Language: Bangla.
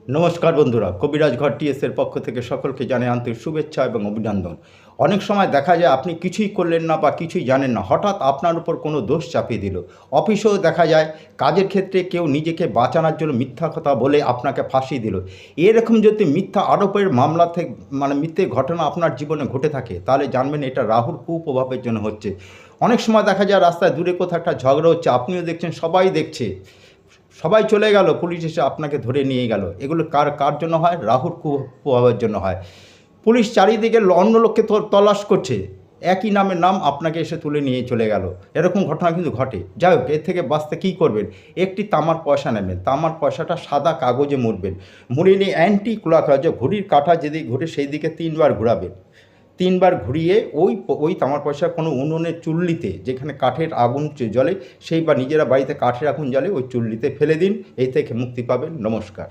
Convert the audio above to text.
নমস্কার বন্ধুরা, কবিরাজ ঘর টিএসের পক্ষ থেকে সকলকে জানাই আন্তরিক শুভেচ্ছা এবং অভিনন্দন। অনেক সময় দেখা যায় আপনি কিছুই করলেন না বা কিছুই জানেন না, হঠাৎ আপনার উপর কোনো দোষ চাপিয়ে দিল। অফিসেও দেখা যায় কাজের ক্ষেত্রে কেউ নিজেকে বাঁচানোর জন্য মিথ্যা কথা বলে আপনাকে ফাঁসিয়ে দিল। এরকম যদি মিথ্যা আরোপের মামলা থেকে মিথ্যে ঘটনা আপনার জীবনে ঘটে থাকে, তাহলে জানবেন এটা রাহুর কুপ্রভাবের জন্য হচ্ছে। অনেক সময় দেখা যায় রাস্তায় দূরে কোথাও একটা ঝগড়া হচ্ছে, আপনিও দেখছেন, সবাই দেখছে, সবাই চলে গেল, পুলিশ এসে আপনাকে ধরে নিয়ে গেল। এগুলো কার কার জন্য হয়? রাহুর কুপ্রভাবের জন্য হয়। পুলিশ চারিদিকে অন্য লোককে তলাশ করছে, একই নামের নাম আপনাকে এসে তুলে নিয়ে চলে গেল। এরকম ঘটনা কিন্তু ঘটে। যাই হোক, এর থেকে বাঁচতে কী করবেন? একটি তামার পয়সা নেবেন, তামার পয়সাটা সাদা কাগজে মুড়বেন, মুড়িয়ে নিয়ে অ্যান্টি ক্লকওয়াইজ, যে ঘড়ির কাঁটা যেদিকে ঘুরে সেই দিকে 3বার ঘোরাবেন। 3বার ঘুরিয়ে ওই তামার পয়সা কোনো উনুনের চুল্লিতে, যেখানে কাঠের আগুন জ্বলে, সেই বা নিজেরা বাড়িতে কাঠের আগুন জ্বলে ওই চুল্লিতে ফেলে দিন। এই থেকে মুক্তি পাবেন। নমস্কার।